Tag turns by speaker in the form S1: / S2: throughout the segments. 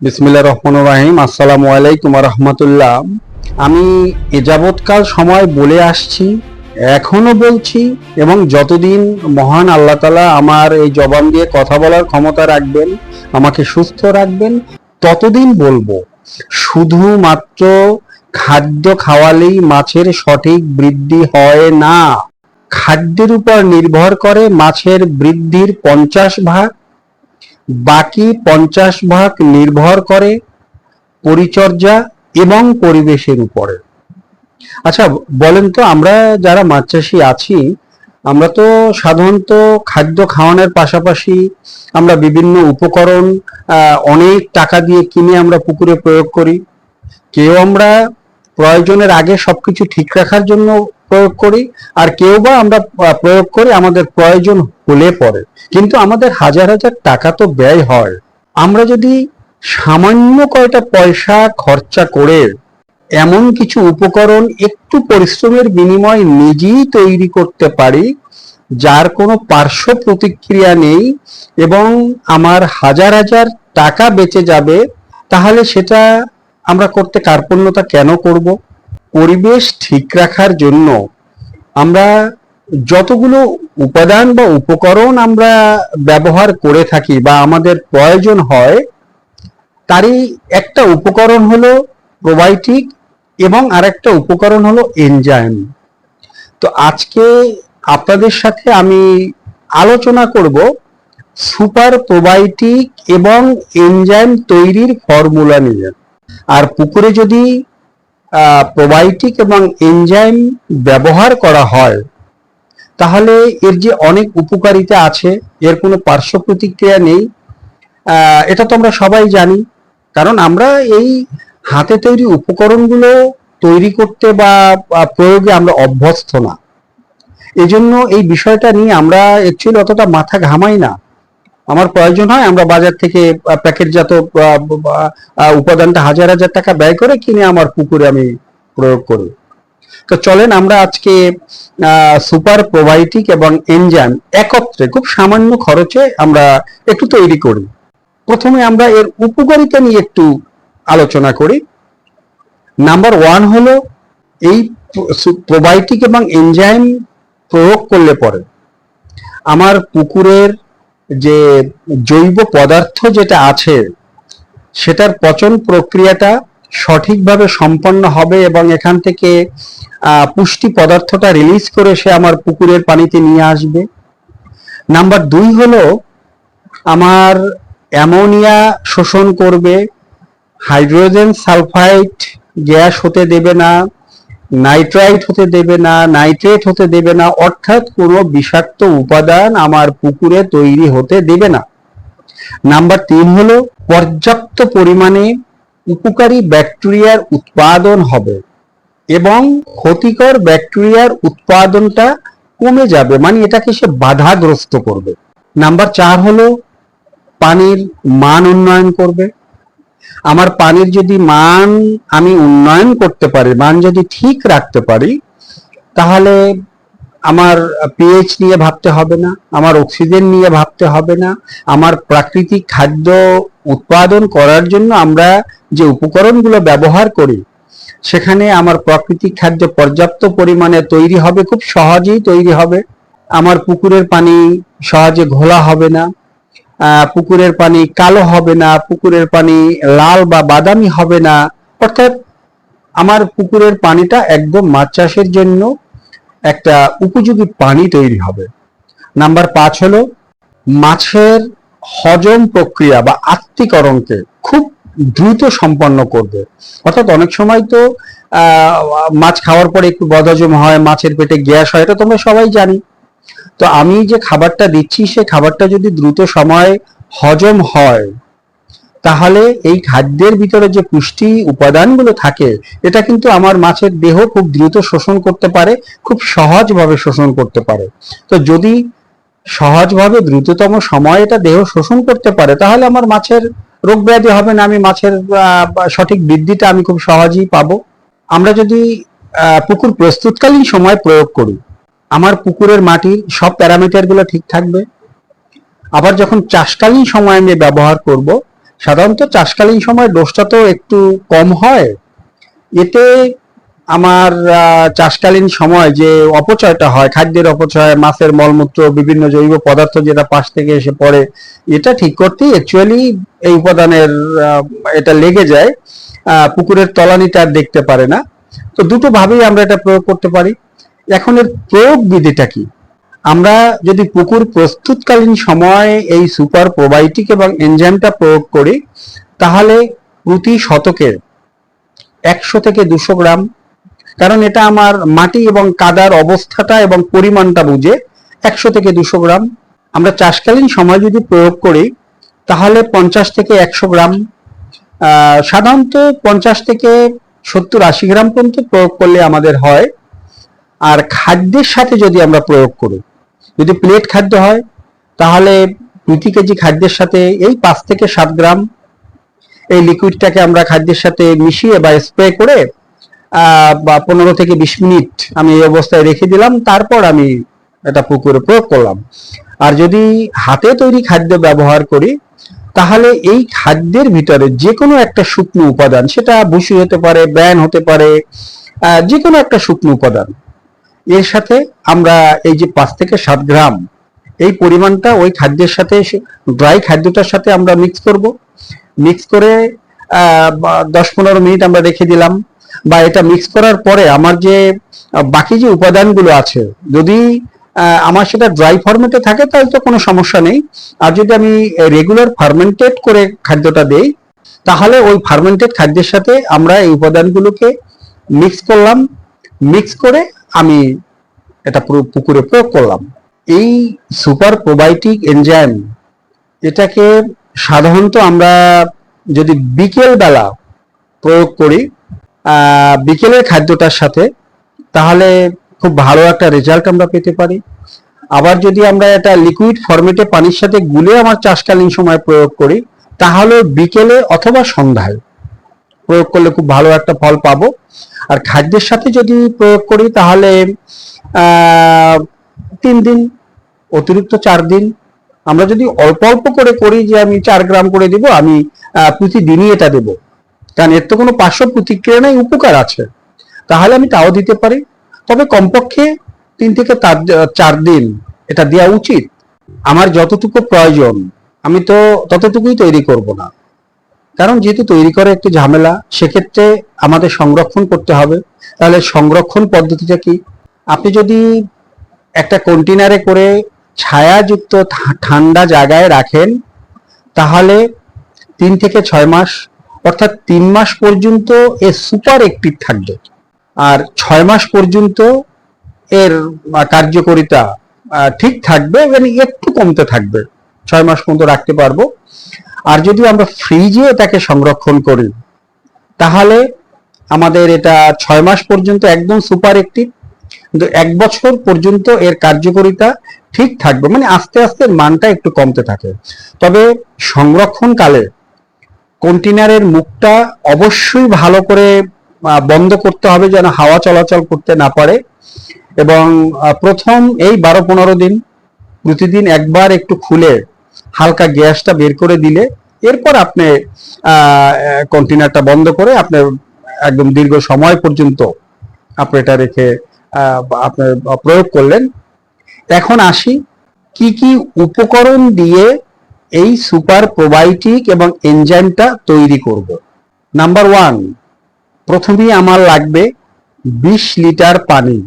S1: বিসমিল্লাহির রহমানির রহিম। আসসালামু আলাইকুম ওয়া রাহমাতুল্লাহ। আমি এ যাবৎকাল সময় বলে আসছি, এখনো বলছি, এবং যতদিন মহান আল্লাহ তাআলা আমার এই জবান দিয়ে কথা বলার ক্ষমতা রাখবেন, আমাকে সুস্থ রাখবেন, ততদিন বলবো, শুধুমাত্র খাদ্য খাওয়ালেই মাছের সঠিক বৃদ্ধি হয় না। খাদ্যের উপর নির্ভর করে মাছের বৃদ্ধির 50 ভাগ, বাকি 50 ভাগ নির্ভর করে পরিচর্যা এবং পরিবেশের উপরে। আচ্ছা বলেন তো, আমরা যারা মাছ চাষি আছি, আমরা তো সাধারণত খাদ্য খাওয়ানোর পাশাপাশি আমরা বিভিন্ন উপকরণ অনেক টাকা দিয়ে কিনে আমরা পুকুরে প্রয়োগ করি। কেউ আমরা প্রয়োজনের আগে সবকিছু ঠিক রাখার জন্য প্রয়োগ করি, আর কেউ বা আমরা প্রয়োগ করি আমাদের প্রয়োজন হলে পরে, কিন্তু আমাদের হাজার হাজার টাকা তো ব্যয় হয়। আমরা যদি সামান্য কয়টা পয়সা খরচা করে এমন কিছু উপকরণ একটু পরিশ্রমের বিনিময়ে নিজেই তৈরি করতে পারি, যার কোনো পার্শ্ব প্রতিক্রিয়া নেই, এবং আমার হাজার হাজার টাকা বেঁচে যাবে, তাহলে সেটা আমরা করতে কার্পণ্যতা কেন করব? পরিবেশ ঠিক রাখার জন্য আমরা যতগুলো উপাদান বা উপকরণ আমরা ব্যবহার করে থাকি বা আমাদের প্রয়োজন হয়, তারই একটা উপকরণ হলো প্রোবায়োটিক এবং আরেকটা উপকরণ হলো এনজাইম। তো আজকে আপনাদের সাথে আমি আলোচনা করব সুপার প্রোবায়োটিক এবং এনজাইম তৈরির ফর্মুলা নিয়ে। আর পুকুরে যদি প্রোবায়োটিক এবং এনজাইম ব্যবহার করা হয়, তাহলে এর যে অনেক উপকারিতা আছে, এর কোনো পার্শ্ব প্রতিক্রিয়া নেই, এটা তো আমরা সবাই জানি। কারণ আমরা এই হাতে তৈরি উপকরণগুলো তৈরি করতে বা প্রয়োগে আমরা অভ্যস্ত না। এজন্য এই বিষয়টা নিয়ে আমরা অ্যাকচুয়ালি অতটা মাথা ঘামাই না। আমার প্রয়োজন হয় আমরা বাজার থেকে প্যাকেটজাত উপাদানটা হাজার হাজার টাকা ব্যয় করে কিনে আমার পুকুরে আমি প্রয়োগ করি। তো চলেন আমরা আজকে সুপার প্রোবায়োটিক এবং এনজাইম একত্রে খুব সামান্য খরচে আমরা একটু তৈরি করি। প্রথমে আমরা এর উপকারিতা নিয়ে একটু আলোচনা করি। নাম্বার 1 হলো, এই প্রোবায়োটিক এবং এনজাইম প্রয়োগ করলে পরে আমার পুকুরের যে জৈব পদার্থ যেটা আছে, সেটার পচন প্রক্রিয়াটা সঠিকভাবে সম্পন্ন হবে এবং এখান থেকে পুষ্টি পদার্থটা রিলিজ করে সে আমার পুকুরের পানিতে নিয়ে আসবে। নাম্বার 2 হলো, আমার অ্যামোনিয়া শোষণ করবে, হাইড্রোজেন সালফাইড গ্যাস হতে দেবে না, নাইট্রাইট হতে দেবে না, নাইট্রেট হতে দেবে না, অর্থাৎ কোনো বিষাক্ত উপাদান আমার পুকুরে তৈরি হতে দেবে না। নাম্বার 3 হলো, পর্যাপ্ত পরিমাণে উপকারী ব্যাকটেরিয়ার উৎপাদন হবে এবং ক্ষতিকর ব্যাকটেরিয়ার উৎপাদনটা কমে যাবে, মানে এটাকে সে বাধাগ্রস্ত করবে। নাম্বার 4 হলো, পানির মান উন্নয়ন করবে। আমার পানির যদি মান আমি উন্নয়ন করতে পারি, মান যদি ঠিক রাখতে পারি, তাহলে আমার পিএইচ নিয়ে ভাবতে হবে না, আমার অক্সিজেন নিয়ে ভাবতে হবে না, আমার প্রাকৃতিক খাদ্য উৎপাদন করার জন্য আমরা যে উপকরণগুলো ব্যবহার করি, সেখানে আমার প্রাকৃতিক খাদ্য পর্যাপ্ত পরিমাণে তৈরি হবে, খুব সহজেই তৈরি হবে। আমার পুকুরের পানি সহজে ঘোলা হবে না, পুকুরের পানি কালো হবে না, পুকুরের পানি লাল বা বাদামি হবে না, অর্থাৎ আমার পুকুরের পানিটা একদম মাছ চাষের জন্য একটা উপযোগী পানি তৈরি হবে। নাম্বার 5 হলো, মাছের হজম প্রক্রিয়া বা আত্তীকরণকে খুব দ্রুত সম্পন্ন করবে। অর্থাৎ অনেক সময় তো মাছ খাওয়ার পরে একটু বদহজম হয়, মাছের পেটে গ্যাস হয়, এটা তোমরা সবাই জানি। তো আমি যে খাবারটা দিচ্ছি, সে খাবারটা যদি দ্রুত সময় হজম হয়, তাহলে এই খাদ্যের ভিতরে যে পুষ্টি উপাদানগুলো থাকে, এটা কিন্তু আমার মাছের দেহ খুব দ্রুত শোষণ করতে পারে, খুব সহজভাবে শোষণ করতে পারে। তো যদি সহজভাবে দ্রুততম সময়ে এটা দেহ শোষণ করতে পারে, তাহলে আমার মাছের রোগ ব্যাধি হবে না, আমি মাছের সঠিক বৃদ্ধিটা আমি খুব সহজেই পাবো। আমরা যদি পুকুর প্রস্তুতকালীন সময় প্রয়োগ করি, আমার পুকুরের মাটির সব প্যারামিটার গুলো ঠিক থাকবে। আবার যখন চাষকালীন সময় আমি ব্যবহার করব, সাধারণত চাষকালীন সময় ডোজটা তো একটু কম হয়। এতে আমার চাষকালীন সময় যে অপচয়টা হয়, খাদ্যের অপচয়, মাছের মলমূত্র, বিভিন্ন জৈব পদার্থ যেটা পাশ থেকে এসে পড়ে, এটা ঠিক করতেই অ্যাকচুয়ালি এই উপাদানের এটা লেগে যায়। পুকুরের তলানিটা আর দেখতে পারে না। তো দুটো ভাবেই আমরা এটা প্রয়োগ করতে পারি। এখন এর প্রয়োগ বিধিটা কি? আমরা যদি পুকুর প্রস্তুতকালীন সময় এই সুপার প্রোবায়োটিক এবং এনজাইমটা প্রয়োগ করি, তাহলে প্রতি শতকে 100 থেকে 200 গ্রাম, কারণ এটা আমার মাটি এবং কাদার অবস্থাটা এবং পরিমাণটা বুঝে 100 থেকে 200 গ্রাম আমরা চাষকালীন সময় যদি প্রয়োগ করি, তাহলে 50 থেকে 100 গ্রাম, সাধারণত 50 থেকে 70-80 গ্রাম পর্যন্ত প্রয়োগ করলে আমাদের হয়। আর খাদ্যের সাথে যদি আমরা প্রয়োগ করি, যদি প্লেট খাদ্য হয়, তাহলে প্রতি কেজি খাদ্যের সাথে এই 5 থেকে 7 গ্রাম এই লিকুইডটাকে আমরা খাদ্যের সাথে মিশিয়ে বা স্প্রে করে বা 15 থেকে 20 মিনিট আমি এই অবস্থায় রেখে দিলাম, তারপর আমি এটা পুকুরে প্রয়োগ করলাম। আর যদি হাতে তৈরি খাদ্য ব্যবহার করি, তাহলে এই খাদ্যের ভিতরে যে কোনো একটা শুকনো উপাদান, সেটা ভুসি হতে পারে, ব্র্যান হতে পারে, যে কোনো একটা শুকনো উপাদান, এর সাথে আমরা এই যে 5 থেকে 7 গ্রাম এই পরিমাণটা ওই খাদ্যের সাথে, ড্রাই খাদ্যটার সাথে আমরা মিক্স করব। মিক্স করে 10-15 মিনিট আমরা রেখে দিলাম। বা এটা মিক্স করার পরে আমার যে বাকি যে উপাদানগুলো আছে, যদি আমার সেটা ড্রাই ফরম্যাটে থাকে তাহলে তো কোনো সমস্যা নেই। আর যদি আমি রেগুলার ফার্মেন্টেড করে খাদ্যটা দেই, তাহলে ওই ফার্মেন্টেড খাদ্যের সাথে আমরা এই উপাদানগুলোকে মিক্স করলাম। মিক্স করে আমি এটা পুরো পুকুরে প্রয়োগ করলাম। এই সুপার প্রোবায়োটিক এনজাইম, এটাকে সাধারণত আমরা যদি বিকেল বেলা প্রয়োগ করি বিকেলের খাদ্যটার সাথে, তাহলে খুব ভালো একটা রেজাল্ট আমরা পেতে পারি। আবার যদি আমরা এটা লিকুইড ফরম্যাটে পানির সাথে গুলে আমার চাষকালীন সময় প্রয়োগ করি, তাহলে বিকেলে অথবা সন্ধ্যায় প্রয়োগ করলে খুব ভালো একটা ফল পাবো। আর খাদ্যের সাথে যদি প্রয়োগ করি, তাহলে 3 দিন, অতিরিক্ত 4 দিন। আমরা যদি অল্প অল্প করে করি, যে আমি 4 গ্রাম করে দিব, আমি প্রতিদিনই এটা দেব, কারণ এর তো কোনো পার্শ্ব প্রতিক্রিয়া নেই, উপকার আছে, তাহলে আমি তাও দিতে পারি। তবে কমপক্ষে 3 থেকে 4 দিন এটা দেওয়া উচিত। আমার যতটুকু প্রয়োজন আমি তো ততটুকুই তৈরি করব না, কারণ যেহেতু তৈরি করে একটু ঝামেলা, সেক্ষেত্রে আমাদের সংরক্ষণ করতে হবে। তাহলে সংরক্ষণ পদ্ধতিটা কি? আপনি যদি একটা কন্টেনারে করে ছায়াযুক্ত ঠান্ডা জায়গায় রাখেন, তাহলে 3 থেকে 6 মাস, অর্থাৎ 3 মাস পর্যন্ত এর সুপার অ্যাক্টিভ থাকবে। আর 6 মাস পর্যন্ত এর কার্যকারিতা ঠিক থাকবে, মানে একটু কমতে থাকবে। 6 মাস পর্যন্ত রাখতে পারবো। আর যদি আমরা ফ্রিজে এটাকে সংরক্ষণ করি, তাহলে আমাদের এটা 6 মাস পর্যন্ত একদম সুপার অ্যাক্টিভ, কিন্তু 1 বছর পর্যন্ত এর কার্যকারিতা ঠিক থাকবে, মানে আস্তে আস্তে মানটা একটু কমতে থাকে। তবে সংরক্ষণকালে কন্টেনারের মুখটা অবশ্যই ভালো করে বন্ধ করতে হবে, যেন হাওয়া চলাচল করতে না পারে। এবং প্রথম এই 12-15 দিন প্রতিদিন একবার একটু খুলে হালকা গ্যাসটা বের করে দিলে, এরপর আপনি কন্টেনারটা বন্ধ করে আপনি একদম দীর্ঘ সময় পর্যন্ত আপনি এটা রেখে আপনি প্রয়োগ করলেন। এখন আসি কি কি উপকরণ দিয়ে এই সুপার প্রোবায়োটিক এবং এনজাইমটা তৈরি করব। নাম্বার 1, প্রথমেই আমার লাগবে 20 লিটার পানি।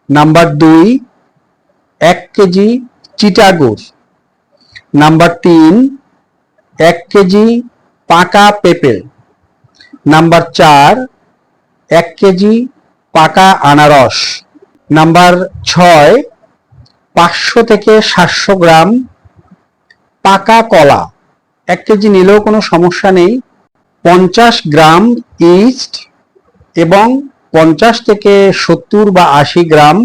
S1: নাম্বার 2, 1 কেজি চিটা গুড়। নাম্বার 3, 1 কেজি পাকা পেঁপে। নাম্বার 4, 1 কেজি পাকা আনারস। নাম্বার 6, 500 থেকে 700 গ্রাম পাকা কলা। 1 কেজি নিলেও কোনো সমস্যা নেই। 50 গ্রাম ইস্ট এবং 50 থেকে 70 বা 80 গ্রাম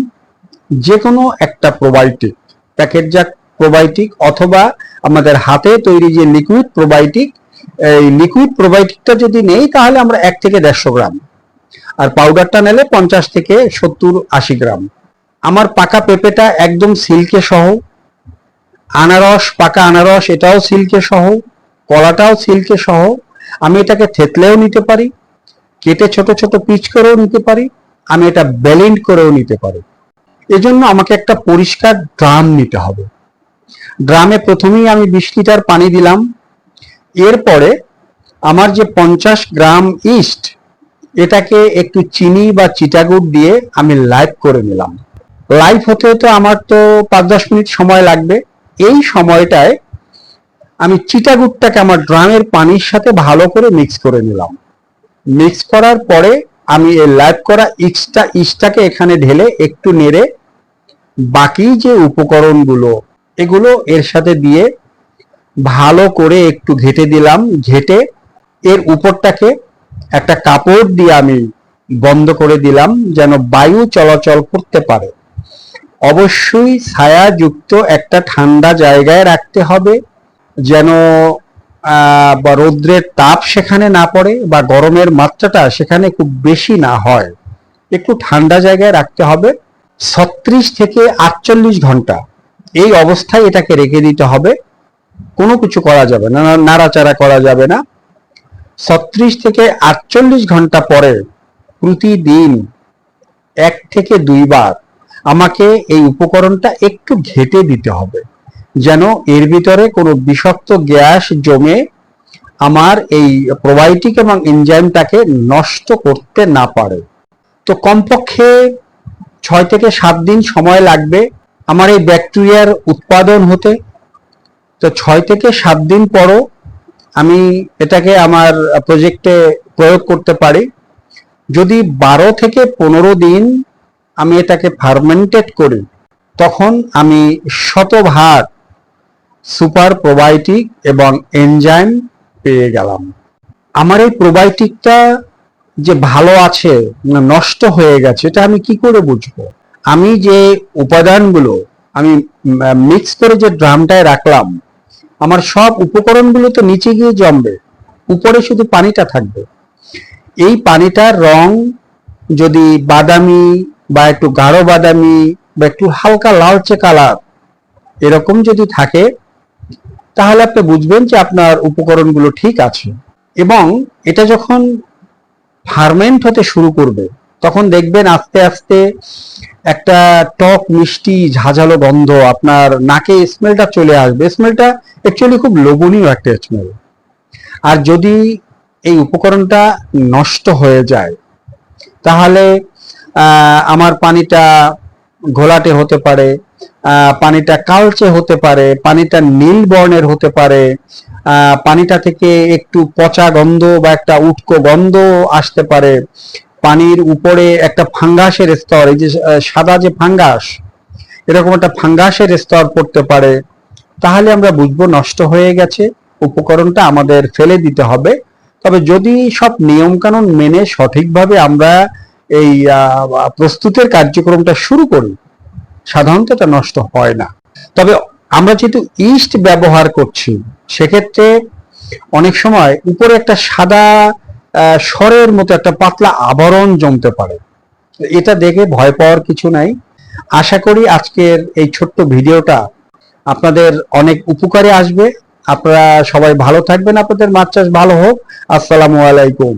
S1: যে কোনো একটা প্রোবায়োটিক, প্যাকেটজাত প্রোবায়োটিক, অথবা আমাদের হাতে তৈরি যে লিকুইড প্রোবায়োটিক, এই লিকুইড প্রোবায়োটিকটা যদি নেই, তাহলে আমরা 1 থেকে 150 গ্রাম, আর পাউডারটা নিলে 50 থেকে 70-80 গ্রাম। আমার পাকা পেঁপেটা একদম সিল্কে সহ, আনারস, পাকা আনারস এটাও সিল্কে সহ, কলাটাও ছিলকে সহ। আমি এটাকে থেতলেও নিতে পারি, কেটে ছোট ছোট পিচ করেও নিতে পারি, আমি এটা ব্লেন্ড করেও নিতে পারি। এজন্য আমাকে একটা পরিষ্কার ড্রাম নিতে হবে। ড্রামে প্রথমেই আমি 20 লিটার পানি দিলাম। এরপরে আমার যে 50 গ্রাম ইস্ট, এটাকে একটু চিনি বা চিটাগুড় দিয়ে আমি লাইভ করে নিলাম। লাইভ হতে হতে আমার তো 5-10 মিনিট সময় লাগবে। এই সময়টায় আমি চিটাগুড়টাকে আমার ড্রামের পানির সাথে ভালো করে মিক্স করে নিলাম। মিক্স করার পরে আমি এই লাইভ করা ইস্টটাকে এখানে ঢেলে একটু নেড়ে বাকি যে উপকরণগুলো এগুলো এর সাথে দিয়ে ভালো করে একটু ঘেটে দিলাম। ঘেটে এর উপরটাকে একটা কাপড় দিয়ে আমি বন্ধ করে দিলাম যেন বায়ু চলাচল করতে পারে। অবশ্যই ছায়াযুক্ত একটা ঠান্ডা জায়গায় রাখতে হবে, যেন বা রৌদ্রের তাপ সেখানে না পড়ে বা গরমের মাত্রাটা সেখানে খুব বেশি না হয়। একটু ঠান্ডা জায়গায় রাখতে হবে। 36 থেকে 48 ঘন্টা এই অবস্থায় এটাকে রেখে দিতে হবে। কোনো কিছু করা যাবে না, নাড়াচাড়া করা যাবে না। 36 থেকে 48 ঘন্টা পরে প্রতিদিন 1 থেকে 2 বার আমাকে এই উপকরণটা একটু ঘেটে দিতে হবে, যেন এর ভিতরে কোনো বিষাক্ত গ্যাস জমে আমার এই প্রোবায়োটিক এবং এনজাইমটাকে নষ্ট করতে না পারে। তো কমপক্ষে 6 থেকে 7 দিন সময় লাগবে আমার এই ব্যাকটেরিয়ার উৎপাদন হতে। তো 6 থেকে 7 দিন পরও আমি এটাকে আমার প্রজেক্টে প্রয়োগ করতে পারি। যদি 12 থেকে 15 দিন আমি এটাকে ফার্মেন্টেড করি, তখন আমি 100% সুপার প্রোবায়োটিক এবং এনজাইম পেয়ে গেলাম। আমার এই প্রোবায়োটিকটা যে ভালো আছে না নষ্ট হয়ে গেছে, এটা আমি কি করে বুঝবো? আমি যে উপাদানগুলো আমি মিক্স করে যে ড্রামটায় রাখলাম, আমার সব উপকরণগুলো তো নিচে গিয়ে জমবে, উপরে শুধু পানিটা থাকবে। এই পানিটার রং যদি বাদামি বা একটু গাঢ় বাদামি বা একটু হালকা লালচে কালার এরকম যদি থাকে, তাহলে আপনি বুঝবেন যে আপনার উপকরণগুলো ঠিক আছে। এবং এটা যখন ফার্মেন্ট হতে শুরু করবে, তখন দেখবেন আস্তে আস্তে একটা টক মিষ্টি ঝাঁঝালো গন্ধ আপনার নাকে স্মেলটা চলে আসবে। স্মেলটা অ্যাকচুয়ালি খুব লোভনীয় একটা স্মেল। আর যদি এই উপকরণটা নষ্ট হয়ে যায়, তাহলে আমার পানিটা ঘোলাটে হতে পারে, পানিটা কালচে হতে পারে, পানিটা নীল বর্ণের হতে পারে, পানিটা থেকে একটু পচা গন্ধ বা একটা উটকো গন্ধ আসতে পারে, পানির উপরে একটা ফাঙ্গাসের স্তর, এই যে সাদা যে ফাঙ্গাস, এরকম একটা ফাঙ্গাসের স্তর পড়তে পারে। তাহলে আমরা বুঝবো নষ্ট হয়ে গেছে, উপকরণটা আমাদের ফেলে দিতে হবে। তবে যদি সব নিয়ম কানুন মেনে সঠিকভাবে আমরা এই প্রস্তুতের কার্যক্রমটা শুরু করি, সাধারণত এটা নষ্ট হয় না। তবে আমরা যেহেতু ইস্ট ব্যবহার করছি, সেক্ষেত্রে অনেক সময় উপরে একটা সাদা সরের মতো একটা পাতলা আবরণ জমতে পারে। এটা দেখে ভয় পাওয়ার কিছু নাই। আশা করি আজকের এই ছোট্ট ভিডিওটা আপনাদের অনেক উপকারে আসবে। আপনারা সবাই ভালো থাকবেন, আপনাদের মাছ চাষ ভালো হোক। আসসালামু আলাইকুম।